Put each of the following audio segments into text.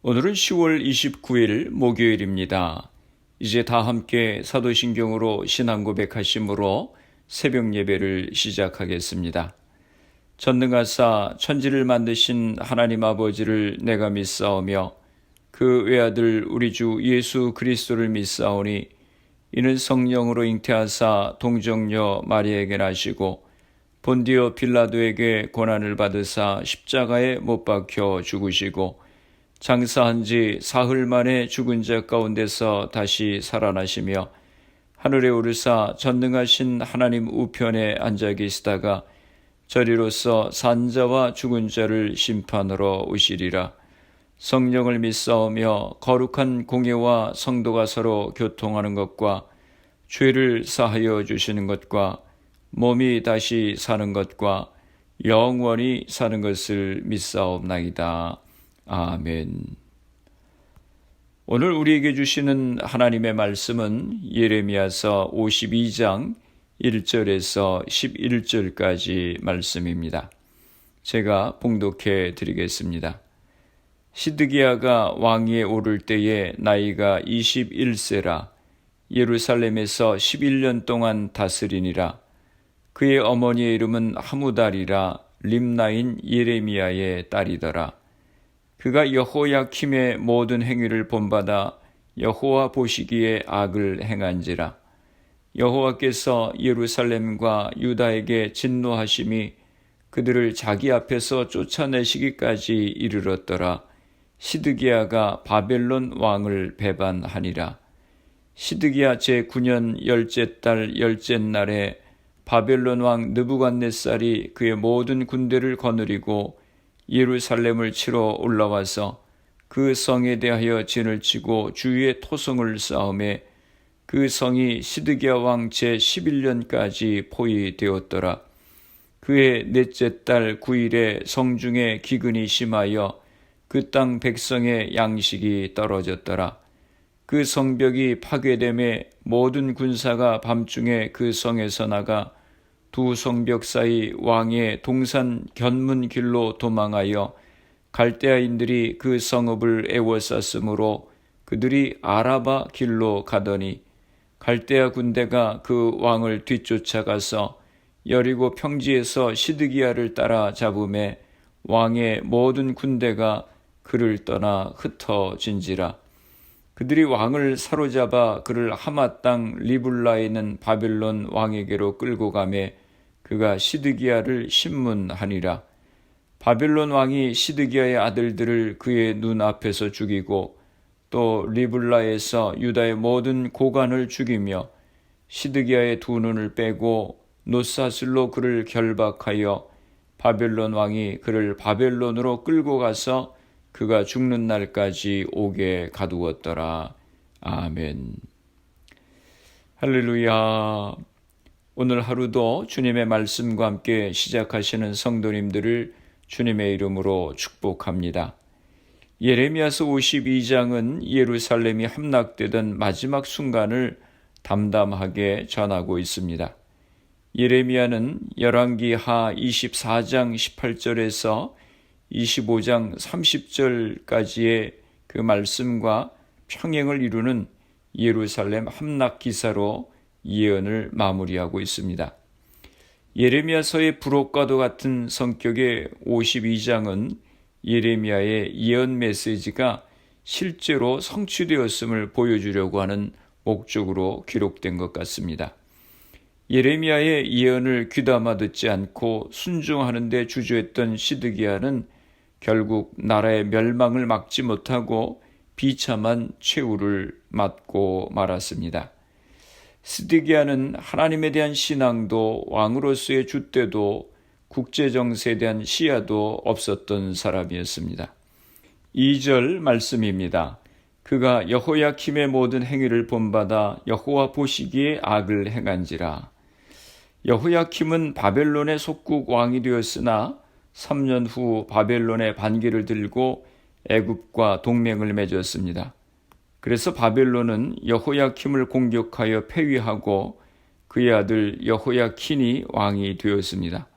오늘은 10월 29일 목요일입니다. 이제 다 함께 사도신경으로 신앙 고백하심으로 새벽 예배를 시작하겠습니다. 전능하사 천지를 만드신 하나님 아버지를 내가 믿사오며 그 외아들 우리 주 예수 그리스도를 믿사오니 이는 성령으로 잉태하사 동정녀 마리아에게 나시고 본디오 빌라도에게 고난을 받으사 십자가에 못 박혀 죽으시고 장사한 지 사흘 만에 죽은 자 가운데서 다시 살아나시며 하늘에 오르사 전능하신 하나님 우편에 앉아 계시다가 저리로서 산자와 죽은 자를 심판하러 오시리라. 성령을 믿사오며 거룩한 공예와 성도가 서로 교통하는 것과 죄를 사하여 주시는 것과 몸이 다시 사는 것과 영원히 사는 것을 믿사옵나이다. 아멘. 오늘 우리에게 주시는 하나님의 말씀은 예레미야서 52장 1절에서 11절까지 말씀입니다. 제가 봉독해 드리겠습니다. 시드기야가 왕위에 오를 때에 나이가 21세라 예루살렘에서 11년 동안 다스리니라. 그의 어머니의 이름은 하무달이라 림나인 예레미야의 딸이더라. 그가 여호야킴의 모든 행위를 본받아 여호와 보시기에 악을 행한지라. 여호와께서 예루살렘과 유다에게 진노하심이 그들을 자기 앞에서 쫓아내시기까지 이르렀더라. 시드기야가 바벨론 왕을 배반하니라. 시드기야 제9년 열째 달 열째 날에 바벨론 왕 느부갓네살이 그의 모든 군대를 거느리고 예루살렘을 치러 올라와서 그 성에 대하여 진을 치고 주위에 토성을 쌓음에 그 성이 시드기야 왕 제11년까지 포위되었더라. 그의 넷째 달 9일에 성중에 기근이 심하여 그 땅 백성의 양식이 떨어졌더라. 그 성벽이 파괴됨에 모든 군사가 밤중에 그 성에서 나가 두 성벽 사이 왕의 동산 견문 길로 도망하여 갈대아인들이 그 성읍을 에워쌌으므로 그들이 아라바 길로 가더니 갈대아 군대가 그 왕을 뒤쫓아가서 여리고 평지에서 시드기야를 따라 잡음에 왕의 모든 군대가 그를 떠나 흩어진지라. 그들이 왕을 사로잡아 그를 하마 땅 리블라에 있는 바벨론 왕에게로 끌고 가매 그가 시드기야를 신문하니라. 바벨론 왕이 시드기야의 아들들을 그의 눈 앞에서 죽이고 또 리블라에서 유다의 모든 고관을 죽이며 시드기야의 두 눈을 빼고 놋사슬로 그를 결박하여 바벨론 왕이 그를 바벨론으로 끌고 가서 그가 죽는 날까지 옥에 가두었더라. 아멘. 할렐루야. 오늘 하루도 주님의 말씀과 함께 시작하시는 성도님들을 주님의 이름으로 축복합니다. 예레미야서 52장은 예루살렘이 함락되던 마지막 순간을 담담하게 전하고 있습니다. 예레미야는 열왕기하 24장 18절에서 25장 30절까지의 그 말씀과 평행을 이루는 예루살렘 함락 기사로 예언을 마무리하고 있습니다. 예레미야서의 부록과도 같은 성격의 52장은 예레미야의 예언 메시지가 실제로 성취되었음을 보여주려고 하는 목적으로 기록된 것 같습니다. 예레미야의 예언을 귀담아 듣지 않고 순종하는 데 주저했던 시드기야는 결국 나라의 멸망을 막지 못하고 비참한 최후를 맞고 말았습니다. 시드기야는 하나님에 대한 신앙도 왕으로서의 줏대도 국제정세에 대한 시야도 없었던 사람이었습니다. 2절 말씀입니다. 그가 여호야킴의 모든 행위를 본받아 여호와 보시기에 악을 행한지라. 여호야킴은 바벨론의 속국 왕이 되었으나 3년 후 바벨론의 반기를 들고 애굽과 동맹을 맺었습니다. 그래서 바벨론은 여호야킴을 공격하여 패위하고 그의 아들 여호야킨이 왕이 되었습니다.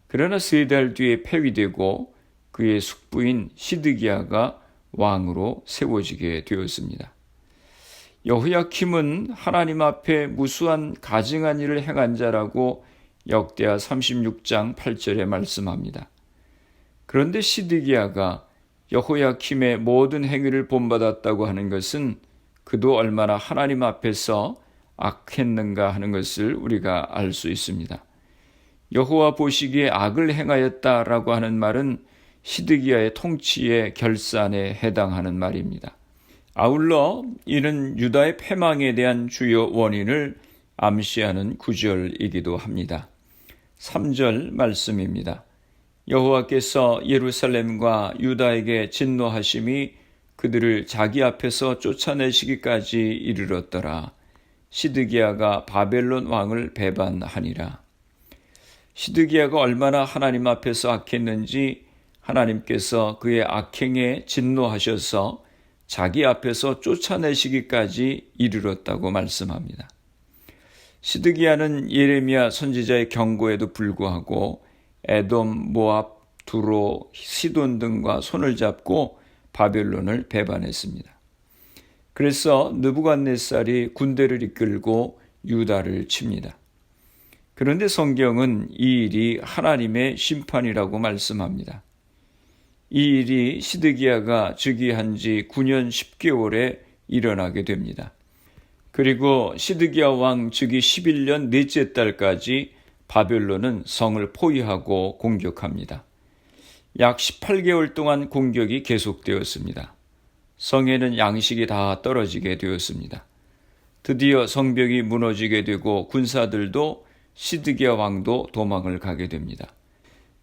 그러나 3달 뒤에 폐위되고 그의 숙부인 시드기야가 왕으로 세워지게 되었습니다. 여호야킴은 하나님 앞에 무수한 가증한 일을 행한 자라고 역대하 36장 8절에 말씀합니다. 그런데 시드기야가 여호야킴의 모든 행위를 본받았다고 하는 것은 그도 얼마나 하나님 앞에서 악했는가 하는 것을 우리가 알 수 있습니다. 여호와 보시기에 악을 행하였다라고 하는 말은 시드기야의 통치의 결산에 해당하는 말입니다. 아울러 이는 유다의 패망에 대한 주요 원인을 암시하는 구절이기도 합니다. 3절 말씀입니다. 여호와께서 예루살렘과 유다에게 진노하심이 그들을 자기 앞에서 쫓아내시기까지 이르렀더라. 시드기야가 바벨론 왕을 배반하니라. 시드기야가 얼마나 하나님 앞에서 악했는지 하나님께서 그의 악행에 진노하셔서 자기 앞에서 쫓아내시기까지 이르렀다고 말씀합니다. 시드기야는 예레미야 선지자의 경고에도 불구하고 에돔, 모압, 두로, 시돈 등과 손을 잡고 바벨론을 배반했습니다. 그래서 느부갓네살이 군대를 이끌고 유다를 칩니다. 그런데 성경은 이 일이 하나님의 심판이라고 말씀합니다. 이 일이 시드기야가 즉위한 지 9년 10개월에 일어나게 됩니다. 그리고 시드기야 왕 즉위 11년 넷째 달까지 바벨론은 성을 포위하고 공격합니다. 약 18개월 동안 공격이 계속되었습니다. 성에는 양식이 다 떨어지게 되었습니다. 드디어 성벽이 무너지게 되고 군사들도 시드기야 왕도 도망을 가게 됩니다.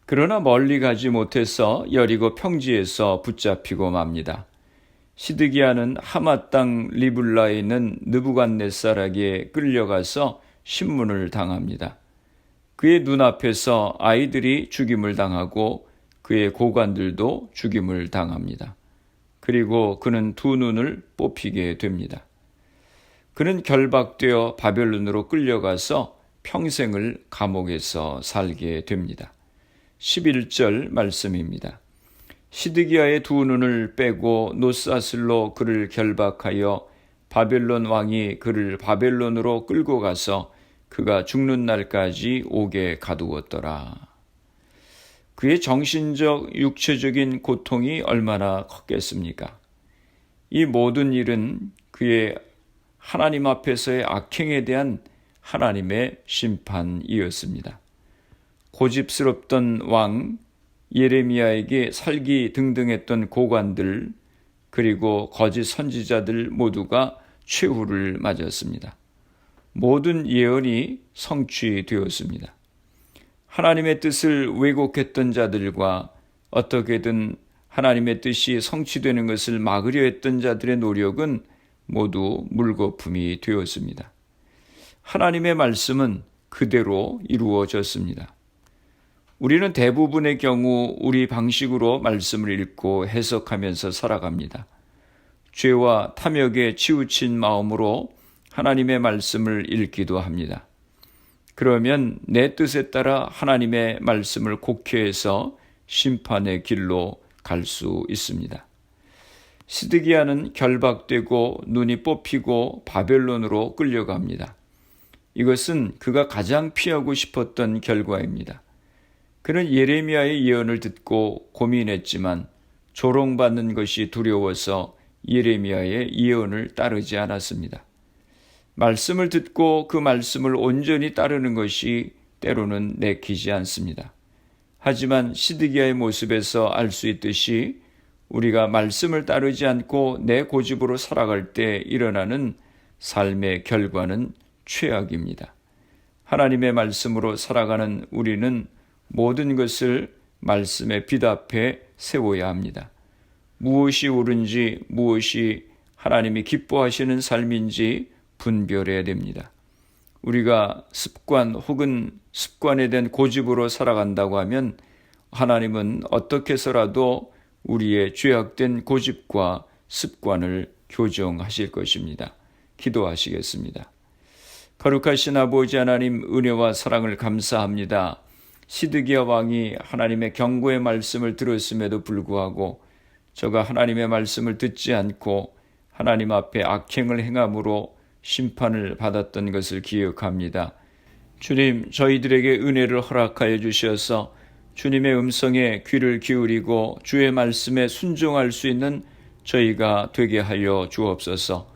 그러나 멀리 가지 못해서 여리고 평지에서 붙잡히고 맙니다. 시드기야는 하맛 땅 리블라에 있는 느부갓네살에게 끌려가서 신문을 당합니다. 그의 눈앞에서 아이들이 죽임을 당하고 그의 고관들도 죽임을 당합니다. 그리고 그는 두 눈을 뽑히게 됩니다. 그는 결박되어 바벨론으로 끌려가서 평생을 감옥에서 살게 됩니다. 11절 말씀입니다. 시드기야의 두 눈을 빼고 노사슬로 그를 결박하여 바벨론 왕이 그를 바벨론으로 끌고 가서 그가 죽는 날까지 옥에 가두었더라. 그의 정신적, 육체적인 고통이 얼마나 컸겠습니까? 이 모든 일은 그의 하나님 앞에서의 악행에 대한 하나님의 심판이었습니다. 고집스럽던 왕 예레미야에게 살기 등등했던 고관들 그리고 거짓 선지자들 모두가 최후를 맞았습니다. 모든 예언이 성취되었습니다. 하나님의 뜻을 왜곡했던 자들과 어떻게든 하나님의 뜻이 성취되는 것을 막으려 했던 자들의 노력은 모두 물거품이 되었습니다. 하나님의 말씀은 그대로 이루어졌습니다. 우리는 대부분의 경우 우리 방식으로 말씀을 읽고 해석하면서 살아갑니다. 죄와 탐욕에 치우친 마음으로 하나님의 말씀을 읽기도 합니다. 그러면 내 뜻에 따라 하나님의 말씀을 곡해해서 심판의 길로 갈 수 있습니다. 시드기야는 결박되고 눈이 뽑히고 바벨론으로 끌려갑니다. 이것은 그가 가장 피하고 싶었던 결과입니다. 그는 예레미야의 예언을 듣고 고민했지만 조롱받는 것이 두려워서 예레미야의 예언을 따르지 않았습니다. 말씀을 듣고 그 말씀을 온전히 따르는 것이 때로는 내키지 않습니다. 하지만 시드기야의 모습에서 알 수 있듯이 우리가 말씀을 따르지 않고 내 고집으로 살아갈 때 일어나는 삶의 결과는 최악입니다. 하나님의 말씀으로 살아가는 우리는 모든 것을 말씀에 빛 앞에 세워야 합니다. 무엇이 옳은지 무엇이 하나님이 기뻐하시는 삶인지 분별해야 됩니다. 우리가 습관 혹은 습관에 대한 고집으로 살아간다고 하면 하나님은 어떻게 해서라도 우리의 죄악된 고집과 습관을 교정하실 것입니다. 기도하시겠습니다. 거룩하신 아버지 하나님, 은혜와 사랑을 감사합니다. 시드기야 왕이 하나님의 경고의 말씀을 들었음에도 불구하고 저가 하나님의 말씀을 듣지 않고 하나님 앞에 악행을 행함으로 심판을 받았던 것을 기억합니다. 주님, 저희들에게 은혜를 허락하여 주셔서 주님의 음성에 귀를 기울이고 주의 말씀에 순종할 수 있는 저희가 되게 하여 주옵소서.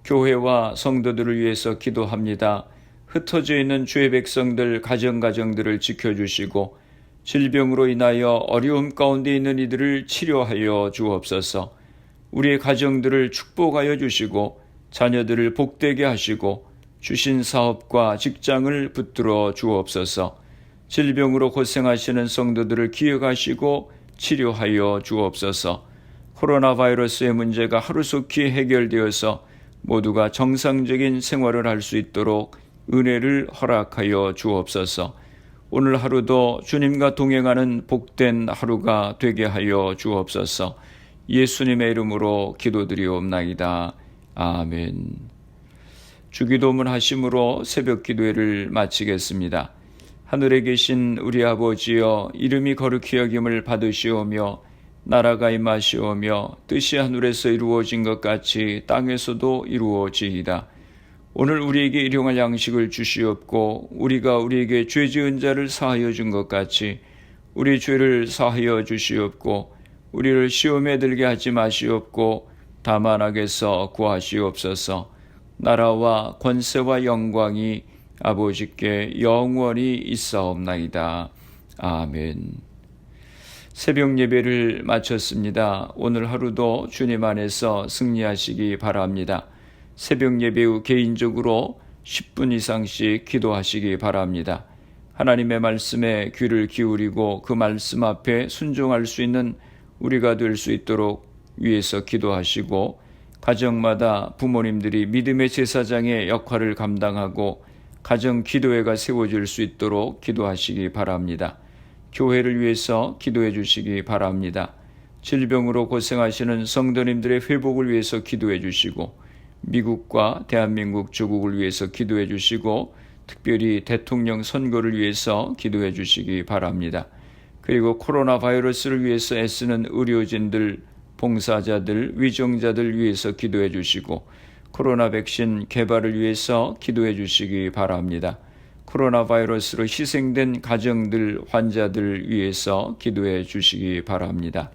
교회와 성도들을 위해서 기도합니다. 흩어져 있는 주의 백성들 가정들을 지켜주시고 질병으로 인하여 어려움 가운데 있는 이들을 치료하여 주옵소서. 우리의 가정들을 축복하여 주시고 자녀들을 복되게 하시고 주신 사업과 직장을 붙들어 주옵소서. 질병으로 고생하시는 성도들을 기억하시고 치료하여 주옵소서. 코로나 바이러스의 문제가 하루속히 해결되어서 모두가 정상적인 생활을 할 수 있도록 은혜를 허락하여 주옵소서. 오늘 하루도 주님과 동행하는 복된 하루가 되게 하여 주옵소서. 예수님의 이름으로 기도드리옵나이다. 아멘. 주기도문 하심으로 새벽 기도회를 마치겠습니다. 하늘에 계신 우리 아버지여, 이름이 거룩히 여김을 받으시오며 나라가 임하시오며 뜻이 하늘에서 이루어진 것 같이 땅에서도 이루어지이다. 오늘 우리에게 일용할 양식을 주시옵고 우리가 우리에게 죄 지은 자를 사하여 준 것 같이 우리 죄를 사하여 주시옵고 우리를 시험에 들게 하지 마시옵고 다만 악에서 구하시옵소서. 나라와 권세와 영광이 아버지께 영원히 있사옵나이다. 아멘. 새벽 예배를 마쳤습니다. 오늘 하루도 주님 안에서 승리하시기 바랍니다. 새벽 예배 후 개인적으로 10분 이상씩 기도하시기 바랍니다. 하나님의 말씀에 귀를 기울이고 그 말씀 앞에 순종할 수 있는 우리가 될 수 있도록 위에서 기도하시고, 가정마다 부모님들이 믿음의 제사장의 역할을 감당하고 가정 기도회가 세워질 수 있도록 기도하시기 바랍니다. 교회를 위해서 기도해 주시기 바랍니다. 질병으로 고생하시는 성도님들의 회복을 위해서 기도해 주시고, 미국과 대한민국 조국을 위해서 기도해 주시고, 특별히 대통령 선거를 위해서 기도해 주시기 바랍니다. 그리고 코로나 바이러스를 위해서 애쓰는 의료진들, 봉사자들, 위정자들 위해서 기도해 주시고, 코로나 백신 개발을 위해서 기도해 주시기 바랍니다. 코로나 바이러스로 희생된 가정들, 환자들 위해서 기도해 주시기 바랍니다.